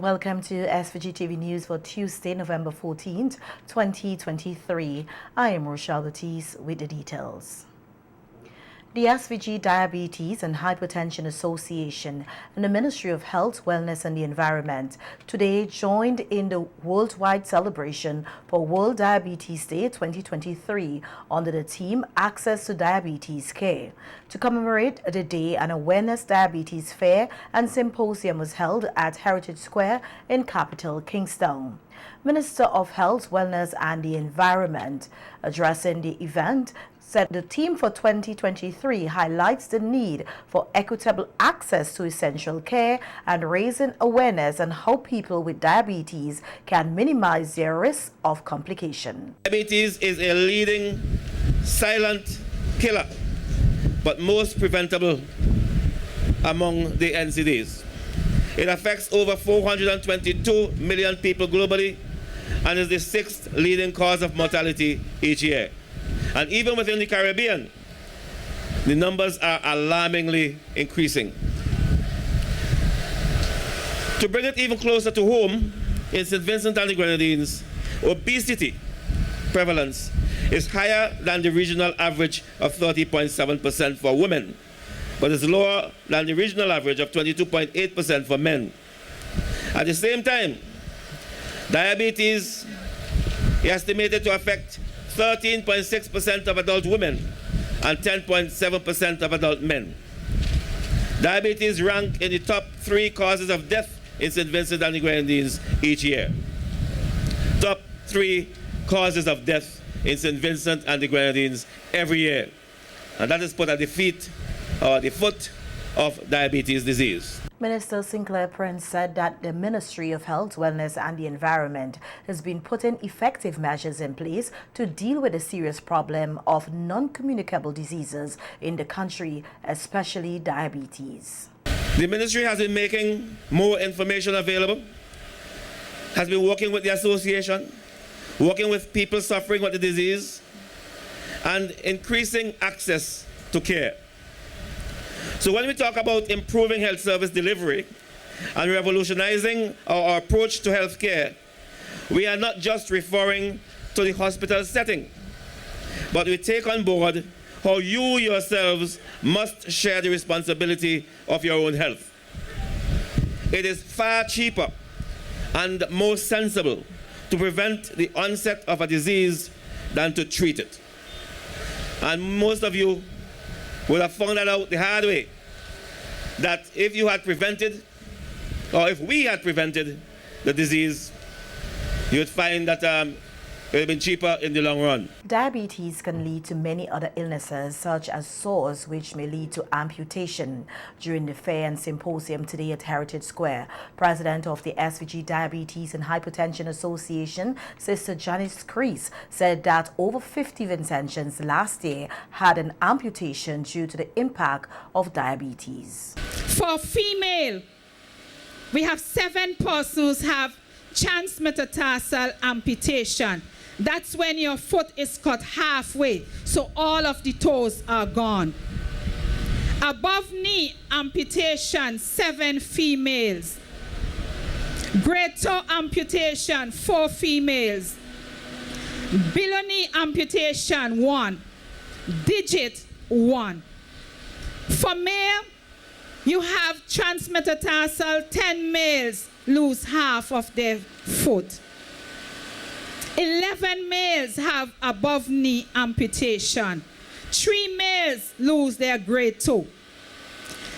Welcome to SVG-TV News for Tuesday, November 14th, 2023. I am Rochelle Batiste with the details. The SVG Diabetes and Hypertension Association and the Ministry of Health, Wellness and the Environment today joined in the worldwide celebration for World Diabetes Day 2023 under the theme Access to Diabetes Care. To commemorate the day, an awareness diabetes fair and symposium was held at Heritage Square in capital Kingston. Minister of Health, Wellness and the Environment, addressing the event, said the theme for 2023 highlights the need for equitable access to essential care and raising awareness on how people with diabetes can minimize their risk of complication. Diabetes is a leading silent killer, but most preventable among the NCDs. It affects over 422 million people globally and is the 6th leading cause of mortality each year. And even within the Caribbean, the numbers are alarmingly increasing. To bring it even closer to home, in St. Vincent and the Grenadines, obesity prevalence is higher than the regional average of 30.7% for women, but is lower than the regional average of 22.8% for men. At the same time, diabetes is estimated to affect 13.6% of adult women and 10.7% of adult men. Diabetes rank in the top 3 causes of death in St. Vincent and the Grenadines each year. Top 3 causes of death in St. Vincent and the Grenadines every year. And that is put at the foot of diabetes disease. Minister Sinclair Prince said that the Ministry of Health, Wellness and the Environment has been putting effective measures in place to deal with the serious problem of non-communicable diseases in the country, especially diabetes. The ministry has been making more information available, has been working with the association, working with people suffering with the disease, and increasing access to care. So when we talk about improving health service delivery and revolutionizing our approach to health care, we are not just referring to the hospital setting, but we take on board how you yourselves must share the responsibility of your own health. It is far cheaper and more sensible to prevent the onset of a disease than to treat it. And most of you would have found that out the hard way, that if you had prevented, or if we had prevented the disease, you would find that it would have been cheaper in the long run. Diabetes can lead to many other illnesses, such as sores, which may lead to amputation. During the fair and symposium today at Heritage Square, President of the SVG Diabetes and Hypertension Association, Sister Janice Crease, said that over 50 Vincentians last year had an amputation due to the impact of diabetes. For female, we have 7 persons have transmetatarsal amputation. That's when your foot is cut halfway, so all of the toes are gone. Above knee amputation, 7 females. Great toe amputation, 4 females. Below knee amputation, 1. Digit, 1. For male, you have transmetatarsal, 10 males lose half of their foot. 11 males have above knee amputation. 3 males lose their great toe.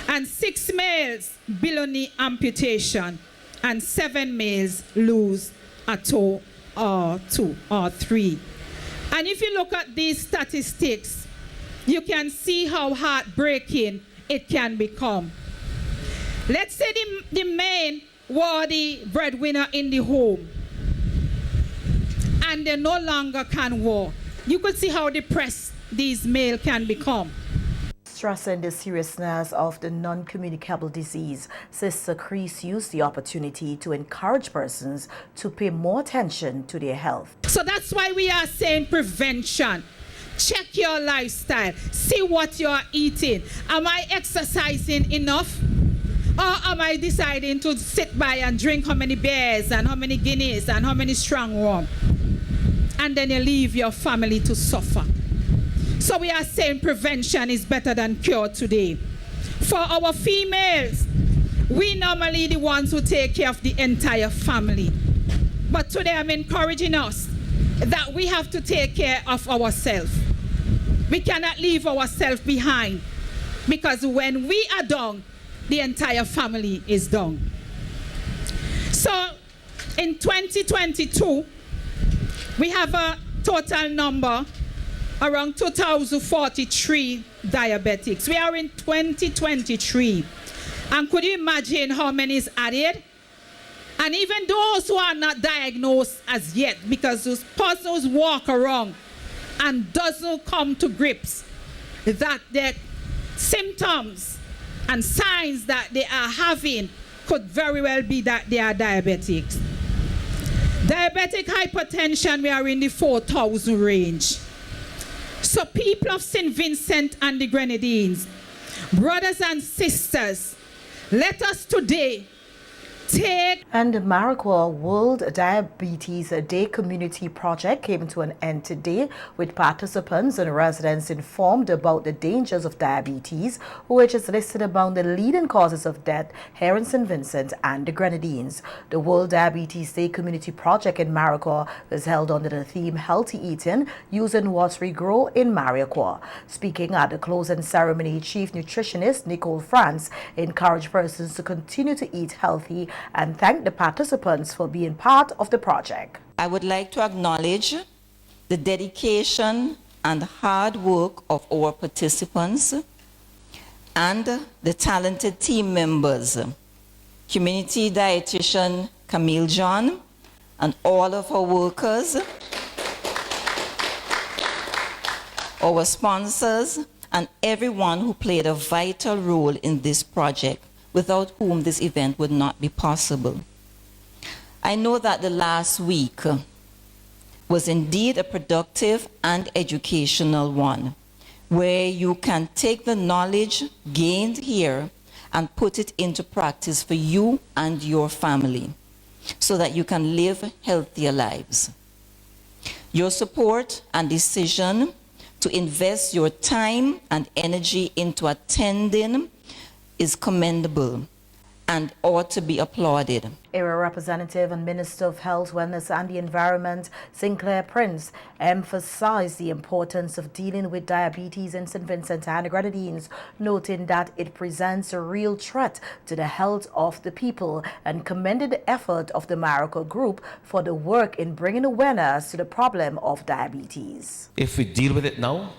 And 6 males below knee amputation. And 7 males lose a toe or 2 or 3. And if you look at these statistics, you can see how heartbreaking it can become. Let's say the men were the breadwinner in the home, and they no longer can work. You could see how depressed these males can become. Stressing the seriousness of the non-communicable disease, Sister Crease used the opportunity to encourage persons to pay more attention to their health. So that's why we are saying prevention. Check your lifestyle. See what you're eating. Am I exercising enough? Or am I deciding to sit by and drink how many beers and how many Guinness and how many strong rum? And then you leave your family to suffer. So we are saying prevention is better than cure today. For our females, we normally the ones who take care of the entire family. But today I'm encouraging us that we have to take care of ourselves. We cannot leave ourselves behind, because when we are down, the entire family is down. So in 2022, we have a total number around 2,043 diabetics. We are in 2023. And could you imagine how many is added? And even those who are not diagnosed as yet, because those persons walk around and doesn't come to grips that their symptoms and signs that they are having could very well be that they are diabetics. Diabetic hypertension, we are in the 4,000 range. So people of St. Vincent and the Grenadines, brothers and sisters, let us today take... And the Marikwa World Diabetes Day Community Project came to an end today, with participants and residents informed about the dangers of diabetes, which is listed among the leading causes of death here in St. Vincent and the Grenadines. The World Diabetes Day Community Project in Marikwa was held under the theme Healthy Eating Using What We Grow in Marikwa. Speaking at the closing ceremony, Chief Nutritionist Nicole France encouraged persons to continue to eat healthy and thank the participants for being part of the project. I would like to acknowledge the dedication and hard work of our participants and the talented team members, community dietitian Camille John, and all of our workers, our sponsors, and everyone who played a vital role in this project, without whom this event would not be possible. I know that the last week was indeed a productive and educational one, where you can take the knowledge gained here and put it into practice for you and your family, so that you can live healthier lives. Your support and decision to invest your time and energy into attending is commendable and ought to be applauded. Area Representative and Minister of Health, Wellness and the Environment, Sinclair Prince, emphasized the importance of dealing with diabetes in St. Vincent and the Grenadines, noting that it presents a real threat to the health of the people, and commended the effort of the Marikwa Group for the work in bringing awareness to the problem of diabetes. If we deal with it now,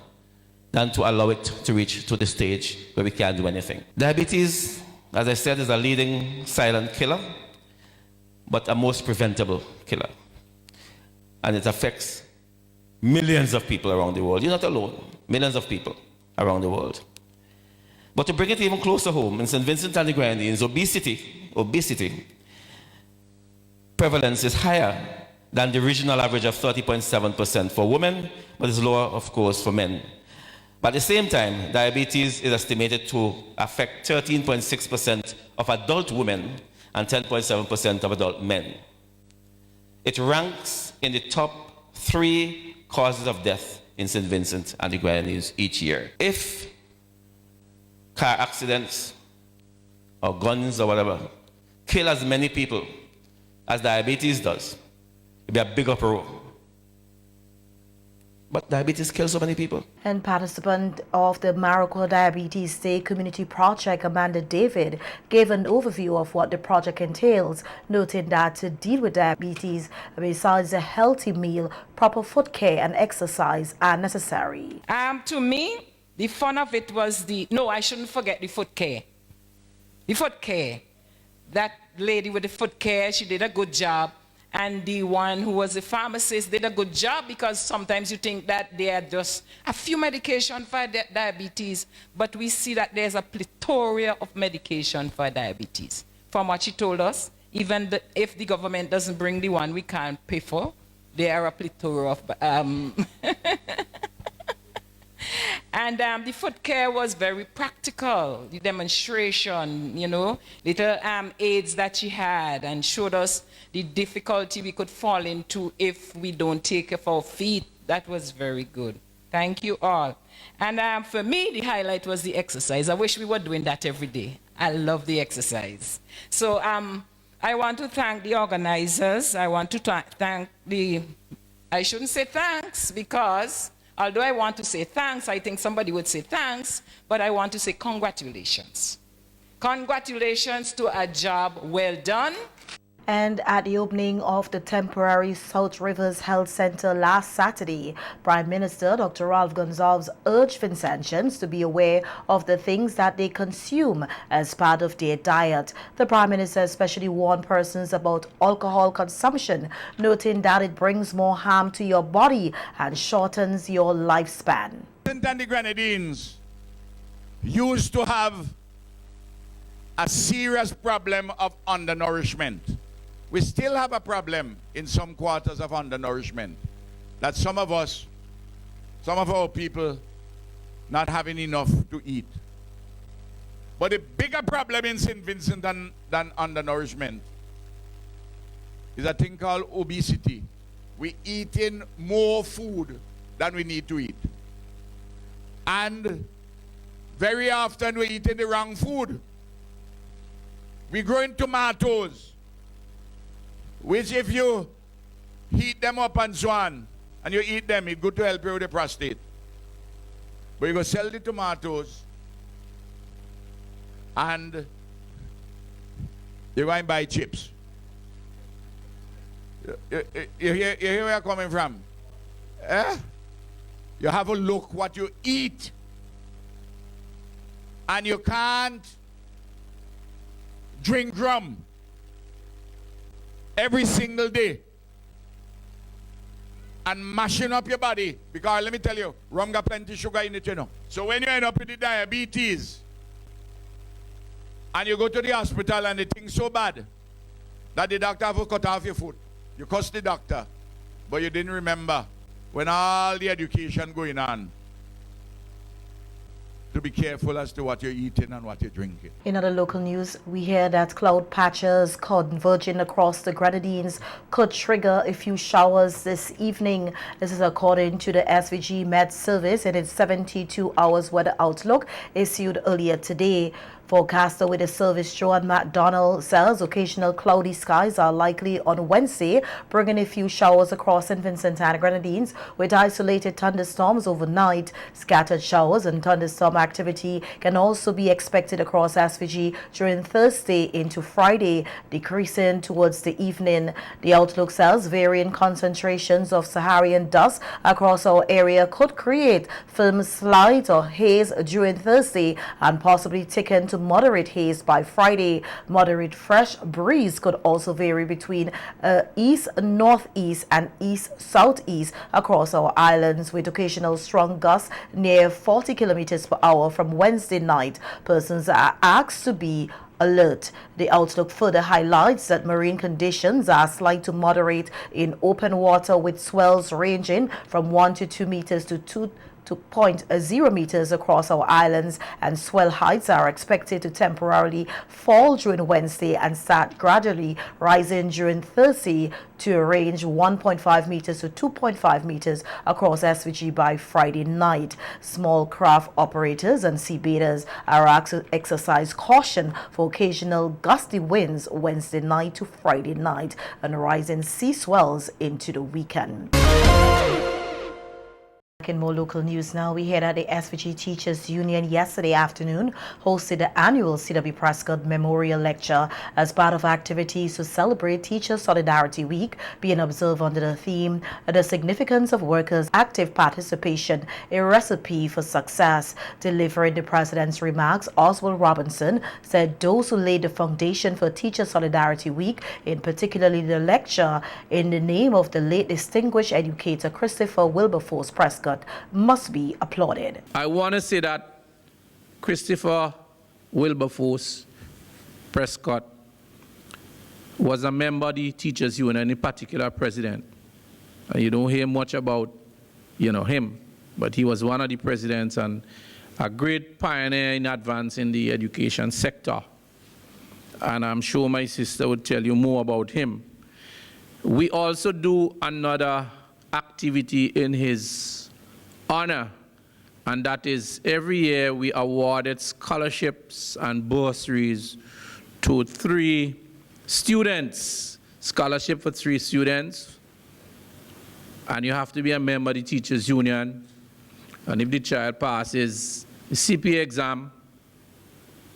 than to allow it to reach to the stage where we can't do anything. Diabetes, as I said, is a leading silent killer, but a most preventable killer. And it affects millions of people around the world. You're not alone. Millions of people around the world. But to bring it even closer home, in St. Vincent and the Grenadines, obesity prevalence is higher than the regional average of 30.7% for women, but is lower, of course, for men. But at the same time, diabetes is estimated to affect 13.6% of adult women and 10.7% of adult men. It ranks in the top 3 causes of death in St. Vincent and the Grenadines each year. If car accidents or guns or whatever kill as many people as diabetes does, it'd be a big uproar. But diabetes kills so many people. And participant of the Marikwa Diabetes Day Community Project, Amanda David, gave an overview of what the project entails, noting that to deal with diabetes, besides a healthy meal, proper foot care and exercise are necessary. To me, the fun of it was I shouldn't forget the foot care. The foot care. That lady with the foot care, she did a good job. And the one who was a pharmacist did a good job, because sometimes you think that they are just a few medication for diabetes, but we see that there's a plethora of medication for diabetes. From what she told us, even if the government doesn't bring the one we can't pay for, there are a plethora of And the foot care was very practical, the demonstration, you know, little aids that she had, and showed us the difficulty we could fall into if we don't take care of our feet. That was very good. Thank you all. And for me, the highlight was the exercise. I wish we were doing that every day. I love the exercise. So I want to thank the organizers. I want to thank I shouldn't say thanks, because although I want to say thanks, I think somebody would say thanks, but I want to say congratulations. Congratulations to a job well done. And at the opening of the temporary South Rivers Health Center last Saturday, Prime Minister Dr. Ralph Gonsalves urged Vincentians to be aware of the things that they consume as part of their diet. The Prime Minister especially warned persons about alcohol consumption, noting that it brings more harm to your body and shortens your lifespan. And the Grenadines used to have a serious problem of undernourishment. We still have a problem in some quarters of undernourishment, that some of our people not having enough to eat. But the bigger problem in St. Vincent than undernourishment is a thing called obesity. We're eating more food than we need to eat. And very often we're eating the wrong food. We're growing tomatoes, which if you heat them up and so on, and you eat them, it's good to help you with the prostate. But you go sell the tomatoes, and you go and buy chips. You hear where I'm coming from? Eh? You have a look what you eat. And you can't drink rum every single day and mashing up your body, because let me tell you, rum got plenty sugar in it, you know. So when you end up with the diabetes and you go to the hospital and the thing's so bad that the doctor have to cut off your foot, you cuss the doctor, but you didn't remember when all the education going on to be careful as to what you're eating and what you're drinking. In other local news, we hear that cloud patches converging across the Grenadines could trigger a few showers this evening. This is according to the SVG Met Service in its 72 hours weather outlook issued earlier today. Forecaster with the service, Joan McDonald, says occasional cloudy skies are likely on Wednesday, bringing a few showers across St. Vincent and Grenadines with isolated thunderstorms overnight. Scattered showers and thunderstorm activity can also be expected across SVG during Thursday into Friday, decreasing towards the evening. The outlook says varying concentrations of Saharan dust across our area could create film slides or haze during Thursday and possibly thicken to moderate haze by Friday. Moderate fresh breeze could also vary between east-northeast and east-southeast across our islands, with occasional strong gusts near 40 kilometers per hour from Wednesday night. Persons are asked to be alert. The outlook further highlights that marine conditions are slight to moderate in open water, with swells ranging from 1 to 2 meters to 0.0 meters across our islands, and swell heights are expected to temporarily fall during Wednesday and start gradually rising during Thursday to a range 1.5 meters to 2.5 meters across SVG by Friday night. Small craft operators and seabathers are asked to exercise caution for occasional gusty winds Wednesday night to Friday night and rising sea swells into the weekend. In more local news now, we hear that the SVG Teachers Union yesterday afternoon hosted the annual C.W. Prescott Memorial Lecture as part of activities to celebrate Teacher Solidarity Week, being observed under the theme, The Significance of Workers' Active Participation, a Recipe for Success. Delivering the President's remarks, Oswald Robinson said those who laid the foundation for Teacher Solidarity Week, in particularly the lecture in the name of the late distinguished educator Christopher Wilberforce Prescott, must be applauded. I want to say that Christopher Wilberforce Prescott was a member of the Teachers Union, in particular president. And you don't hear much about, him, but he was one of the presidents and a great pioneer in advancing the education sector. And I'm sure my sister would tell you more about him. We also do another activity in his honor, and that is every year we awarded scholarships and bursaries to 3 students. Scholarship for 3 students, and you have to be a member of the Teachers Union. And if the child passes the CPA exam,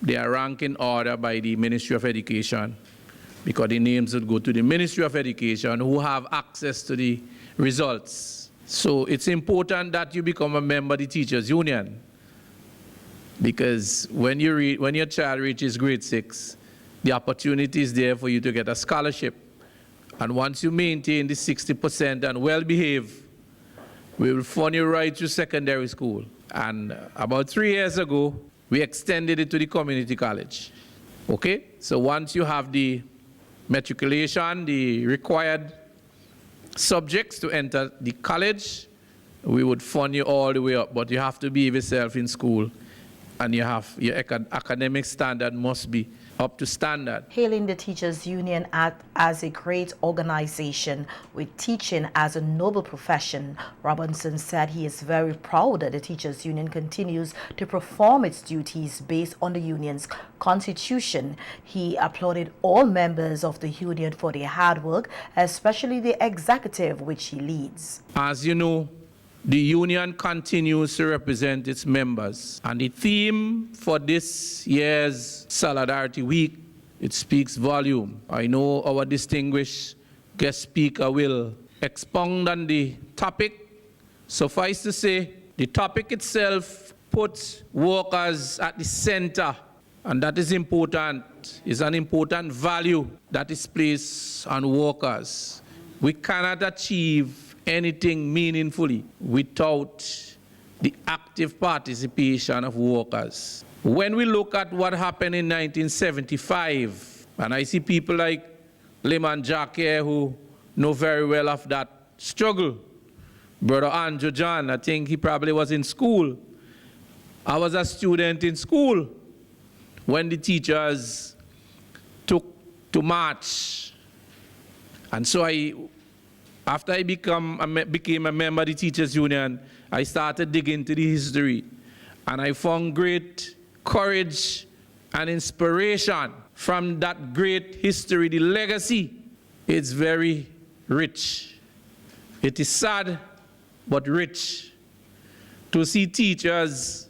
they are ranked in order by the Ministry of Education, because the names would go to the Ministry of Education, who have access to the results. So it's important that you become a member of the Teachers Union, because when your child reaches grade 6, the opportunity is there for you to get a scholarship. And once you maintain the 60% and well behave, we will fund you right through secondary school. And about 3 years ago, we extended it to the community college. Okay? So once you have the matriculation, the required subjects to enter the college, we would fund you all the way up. But you have to behave yourself in school, and you have your academic standard must be up to standard. Hailing the Teachers Union as a great organization with teaching as a noble profession, Robinson said he is very proud that the Teachers Union continues to perform its duties based on the union's constitution. He applauded all members of the union for their hard work, especially the executive, which he leads. As you know, the union continues to represent its members, and the theme for this year's Solidarity Week, it speaks volume. I know our distinguished guest speaker will expound on the topic. Suffice to say, the topic itself puts workers at the center, and that is important. It's an important value that is placed on workers. We cannot achieve anything meaningfully without the active participation of workers. When we look at what happened in 1975, and I see people like Lehman Jack here who know very well of that struggle. Brother Andrew John, I think he probably was in school. I was a student in school when the teachers took to march. And so after I became a member of the Teachers Union, I started digging into the history. And I found great courage and inspiration from that great history. The legacy is very rich. It is sad, but rich. To see teachers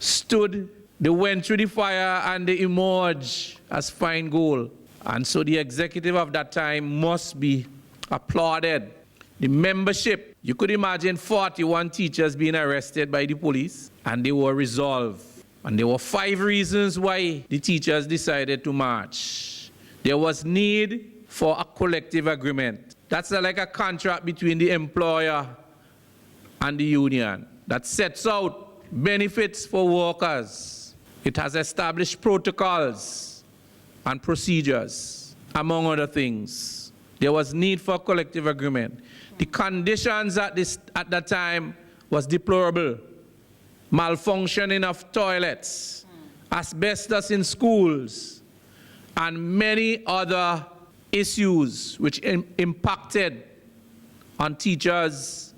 stood, they went through the fire and they emerged as fine gold. And so the executive of that time must be applauded. The membership, you could imagine 41 teachers being arrested by the police, and they were resolved. And there were 5 reasons why the teachers decided to march. There was need for a collective agreement. That's like a contract between the employer and the union that sets out benefits for workers. It has established protocols and procedures, among other things. There was need for a collective agreement. The conditions at that time was deplorable. Malfunctioning of toilets, asbestos in schools, and many other issues which impacted on teachers'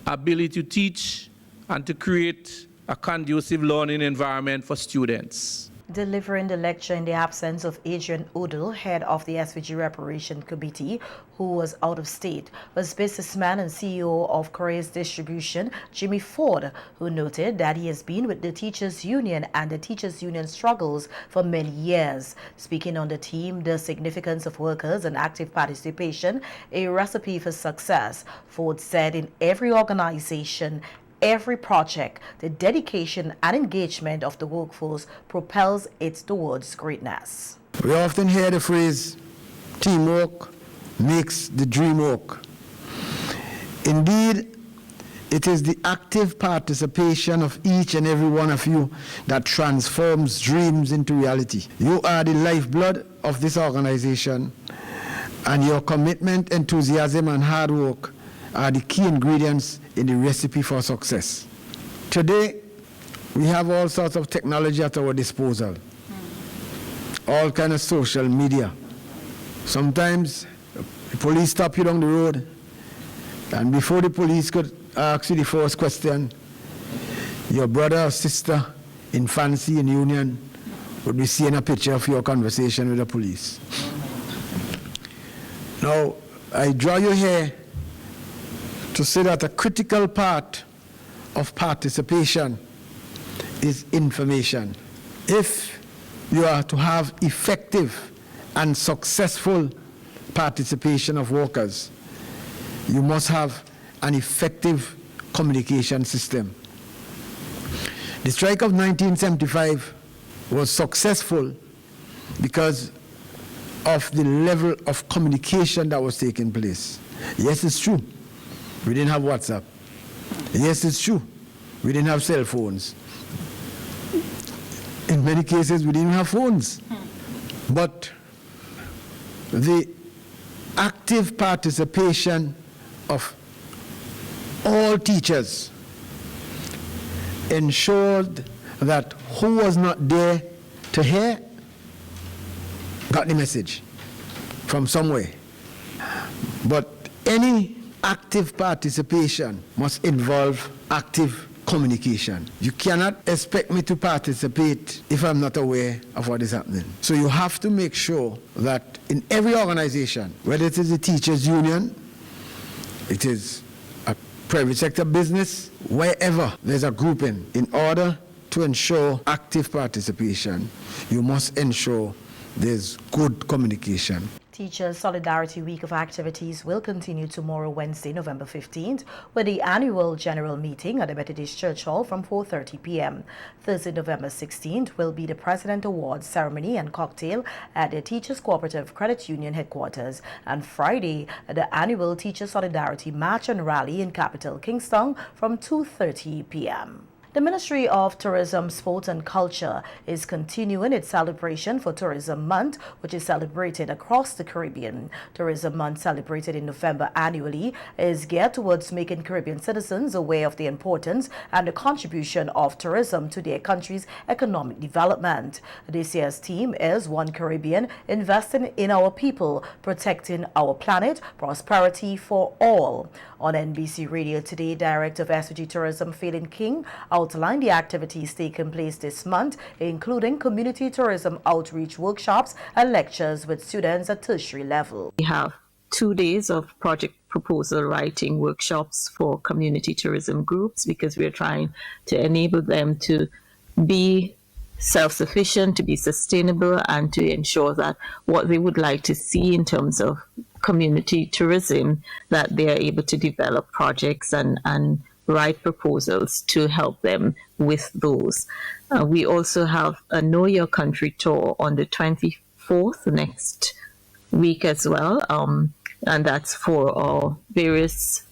ability to teach and to create a conducive learning environment for students. Delivering the lecture in the absence of Adrian Odell, head of the SVG Reparation Committee, who was out of state, was businessman and CEO of Korea's Distribution, Jimmy Ford, who noted that he has been with the Teachers Union and the Teachers Union struggles for many years. Speaking on the theme, the significance of workers and active participation, a recipe for success, Ford said in every organization, every project, the dedication and engagement of the workforce propels it towards greatness. We often hear the phrase, teamwork makes the dream work. Indeed, it is the active participation of each and every one of you that transforms dreams into reality. You are the lifeblood of this organization, and your commitment, enthusiasm, and hard work are the key ingredients in the recipe for success. Today, we have all sorts of technology at our disposal, all kind of social media. Sometimes the police stop you down the road, and before the police could ask you the first question, your brother or sister in fancy in union would be seeing a picture of your conversation with the police. Now, I draw you here to say that a critical part of participation is information. If you are to have effective and successful participation of workers, you must have an effective communication system. The strike of 1975 was successful because of the level of communication that was taking place. Yes, it's true, we didn't have WhatsApp. Yes, it's true, we didn't have cell phones. In many cases, we didn't have phones. But the active participation of all teachers ensured that who was not there to hear got the message from somewhere. But any active participation must involve active communication. You cannot expect me to participate if I'm not aware of what is happening. So you have to make sure that in every organization, whether it is a teachers union, it is a private sector business, wherever there's a grouping, in order to ensure active participation, you must ensure there's good communication. Teachers' Solidarity Week of activities will continue tomorrow, Wednesday, November 15th, with the annual general meeting at the Methodist Church Hall from 4:30 p.m. Thursday, November 16th, will be the President Awards ceremony and cocktail at the Teachers Cooperative Credit Union headquarters. And Friday, the annual Teachers' Solidarity March and Rally in Capital Kingston from 2:30 p.m. The Ministry of Tourism, Sport and Culture is continuing its celebration for Tourism Month, which is celebrated across the Caribbean. Tourism Month, celebrated in November annually, is geared towards making Caribbean citizens aware of the importance and the contribution of tourism to their country's economic development. This year's theme is One Caribbean, investing in our people, protecting our planet, prosperity for all. On NBC Radio today, Director of SVG Tourism, Phelan King, outlined the activities taking place this month, including community tourism outreach workshops and lectures with students at tertiary level. We have 2 days of project proposal writing workshops for community tourism groups because we're trying to enable them to be self-sufficient, to be sustainable, and to ensure that what they would like to see in terms of community tourism, that they are able to develop projects and write proposals to help them with those. We also have a Know Your Country tour on the 24th next week as well, and that's for various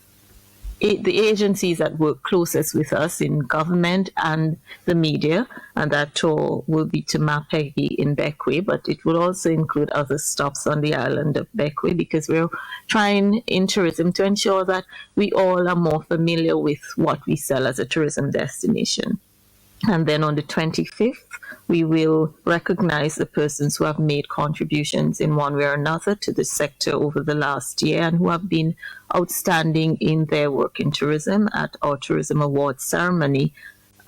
the agencies that work closest with us in government and the media, and that tour will be to Mapegi in Bequia, but it will also include other stops on the island of Bequia because we're trying in tourism to ensure that we all are more familiar with what we sell as a tourism destination. And then on the 25th, we will recognize the persons who have made contributions in one way or another to the sector over the last year and who have been outstanding in their work in tourism at our Tourism Awards ceremony.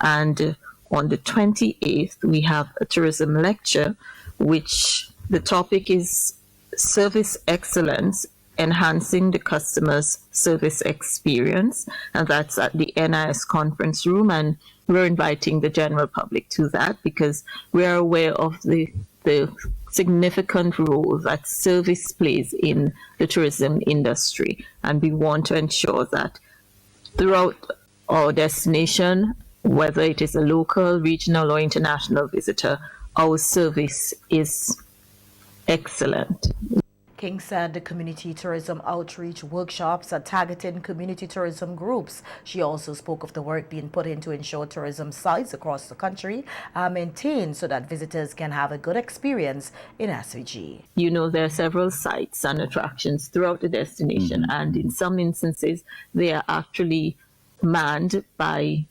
And on the 28th, we have a tourism lecture, which the topic is Service Excellence, Enhancing the Customer's Service Experience, and that's at the NIS conference room, and we're inviting the general public to that because we are aware of the significant role that service plays in the tourism industry, and we want to ensure that throughout our destination, whether it is a local, regional, or international visitor, our service is excellent. King said the community tourism outreach workshops are targeting community tourism groups. She also spoke of the work being put in to ensure tourism sites across the country are maintained so that visitors can have a good experience in SVG. You know, there are several sites and attractions throughout the destination, and in some instances, they are actually manned by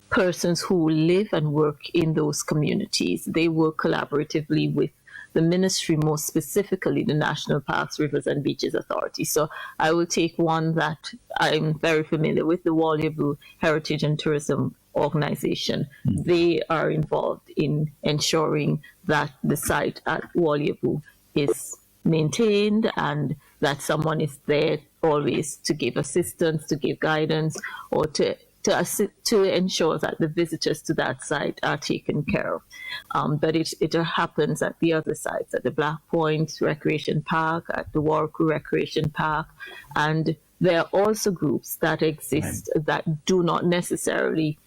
persons who live and work in those communities. They work collaboratively with the ministry, most specifically the National Parks, Rivers and Beaches Authority. So I will take one that I'm very familiar with, the Walyabu Heritage and Tourism Organization. They are involved in ensuring that the site at Walyabu is maintained and that someone is there always to give assistance, to give guidance, or to ensure that the visitors to that site are taken care of. But it happens at the other sites, at the Black Point Recreation Park, at the Warku Recreation Park, and there are also groups that exist that do not necessarily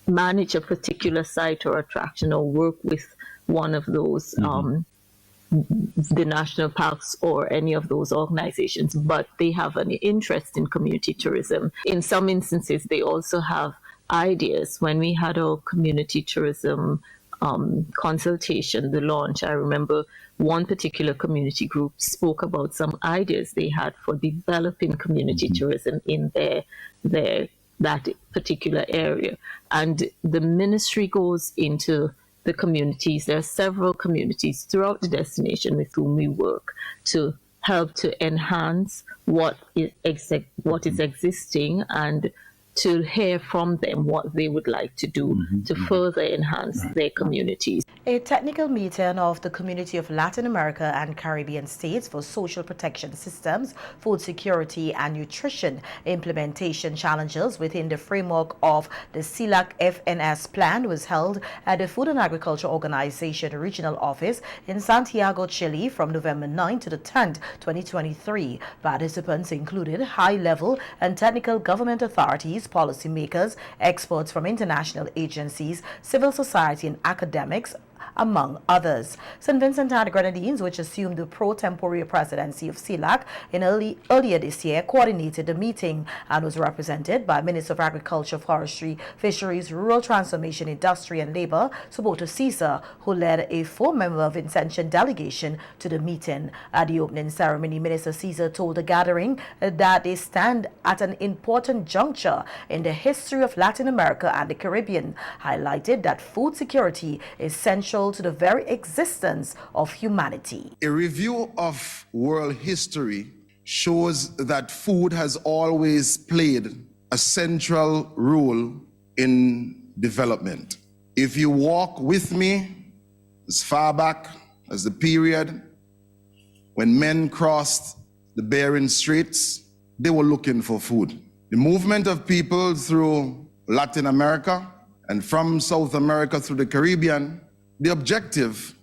manage a particular site or attraction or work with one of those the national parks or any of those organizations, but they have an interest in community tourism. In some instances, they also have ideas. When we had our community tourism consultation, the launch, I remember one particular community group spoke about some ideas they had for developing community tourism in that particular area. And the ministry goes into the communities. There are several communities throughout the destination with whom we work to help to enhance what is existing and to hear from them what they would like to do to further enhance their communities. A technical meeting of the Community of Latin America and Caribbean States for Social Protection Systems, Food Security and Nutrition Implementation Challenges within the framework of the Celac FNS plan was held at the Food and Agriculture Organization Regional Office in Santiago, Chile from November 9 to the 10th, 2023. Participants included high-level and technical government authorities, policymakers, experts from international agencies, civil society and academics, among others. St. Vincent and the Grenadines, which assumed the pro-tempore presidency of Celac earlier this year, coordinated the meeting and was represented by Minister of Agriculture, Forestry, Fisheries, Rural Transformation, Industry and Labour, Suboto Caesar, who led a 4-member Vincentian delegation to the meeting. At the opening ceremony, Minister Caesar told the gathering that they stand at an important juncture in the history of Latin America and the Caribbean, highlighted that food security is central to the very existence of humanity. A review of world history shows that food has always played a central role in development. If you walk with me as far back as the period when men crossed the Bering Straits, they were looking for food. The movement of people through Latin America and from South America through the Caribbean, the objective,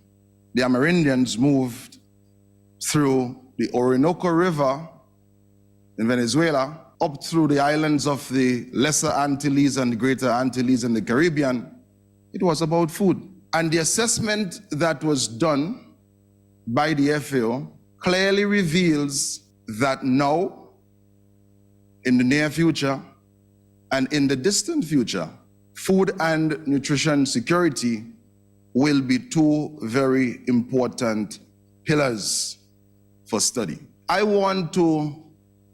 the Amerindians moved through the Orinoco River in Venezuela, up through the islands of the Lesser Antilles and the Greater Antilles in the Caribbean. It was about food. And the assessment that was done by the FAO clearly reveals that now, in the near future, and in the distant future, food and nutrition security will be 2 very important pillars for study. I want to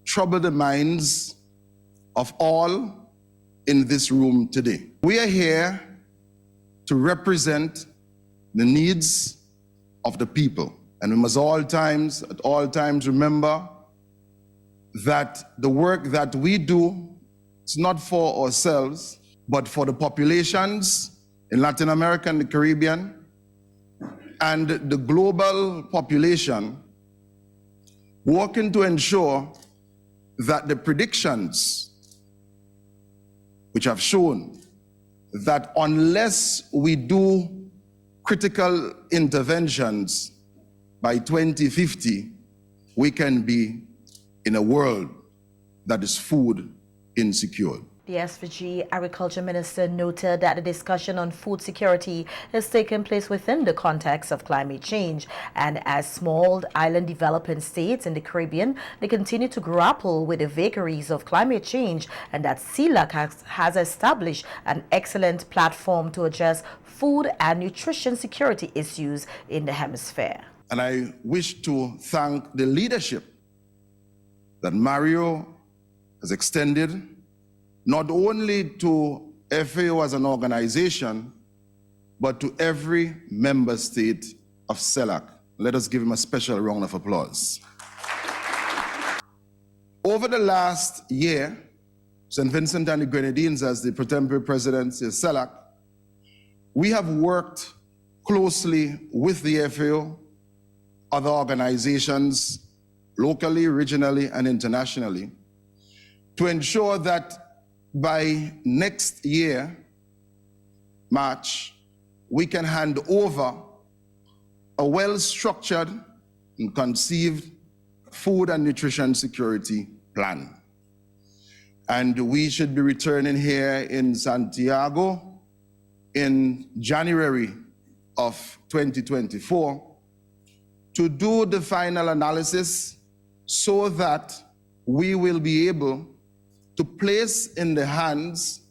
trouble the minds of all in this room today. We are here to represent the needs of the people. And we must at all times remember that the work that we do is not for ourselves, but for the populations in Latin America and the Caribbean, and the global population, working to ensure that the predictions which have shown that unless we do critical interventions by 2050, we can be in a world that is food insecure. The SVG Agriculture Minister noted that the discussion on food security is taking place within the context of climate change, and as small island developing states in the Caribbean, they continue to grapple with the vagaries of climate change, and that Celac has established an excellent platform to address food and nutrition security issues in the hemisphere. And I wish to thank the leadership that Mario has extended not only to FAO as an organization, but to every member state of Celac. Let us give him a special round of applause. Over the last year, St. Vincent and the Grenadines, as the contemporary president of Celac, we have worked closely with the FAO, other organizations, locally, regionally, and internationally, to ensure that by next year, March, we can hand over a well-structured and conceived food and nutrition security plan. And we should be returning here in Santiago in January of 2024 to do the final analysis so that we will be able to place in the hands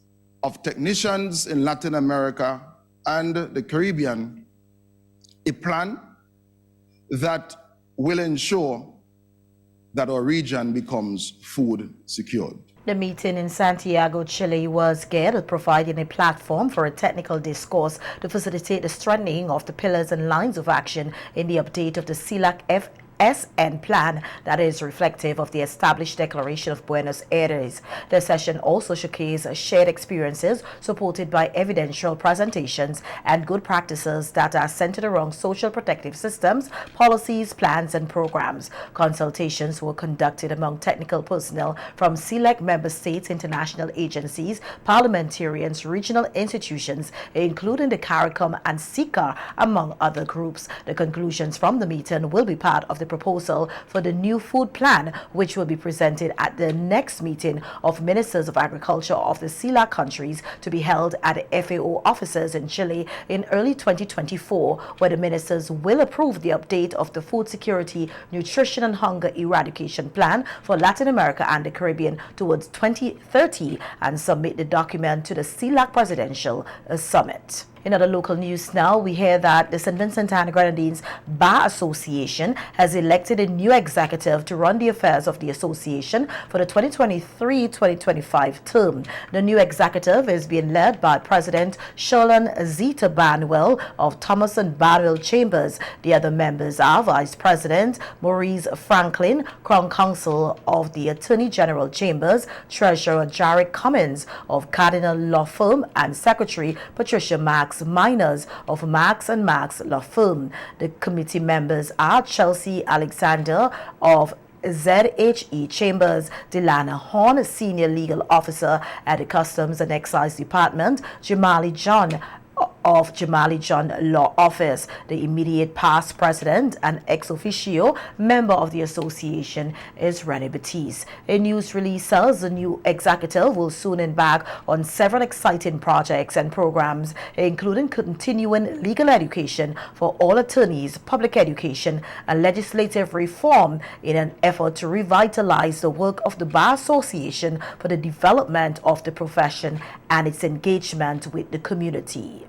of technicians in Latin America and the Caribbean a plan that will ensure that our region becomes food secured. The meeting in Santiago, Chile was geared at providing a platform for a technical discourse to facilitate the strengthening of the pillars and lines of action in the update of the Celac SN plan that is reflective of the established Declaration of Buenos Aires. The session also showcased shared experiences supported by evidential presentations and good practices that are centered around social protective systems, policies, plans, and programs. Consultations were conducted among technical personnel from Celac member states, international agencies, parliamentarians, regional institutions, including the CARICOM and SICA, among other groups. The conclusions from the meeting will be part of the proposal for the new food plan, which will be presented at the next meeting of Ministers of Agriculture of the Celac countries to be held at the FAO offices in Chile in early 2024, where the ministers will approve the update of the Food Security, Nutrition and Hunger Eradication Plan for Latin America and the Caribbean towards 2030 and submit the document to the Celac Presidential Summit. In other local news now, we hear that the St. Vincent and Grenadines Bar Association has elected a new executive to run the affairs of the association for the 2023-2025 term. The new executive is being led by President Sholan Zita Banwell of Thomas and Banwell Chambers. The other members are Vice President Maurice Franklin, Crown Counsel of the Attorney General Chambers, Treasurer Jarek Cummins of Cardinal Law Firm, and Secretary Patricia Max Miners of Max and Max Law Firm. The committee members are Chelsea Alexander of ZHE Chambers, Delana Horn, Senior Legal Officer at the Customs and Excise Department, Jamali John of Jamali John Law Office. The immediate past president and ex officio member of the association is Rene Batiste. A news release says the new executive will soon embark on several exciting projects and programs, including continuing legal education for all attorneys, public education, and legislative reform in an effort to revitalize the work of the Bar Association for the development of the profession and its engagement with the community.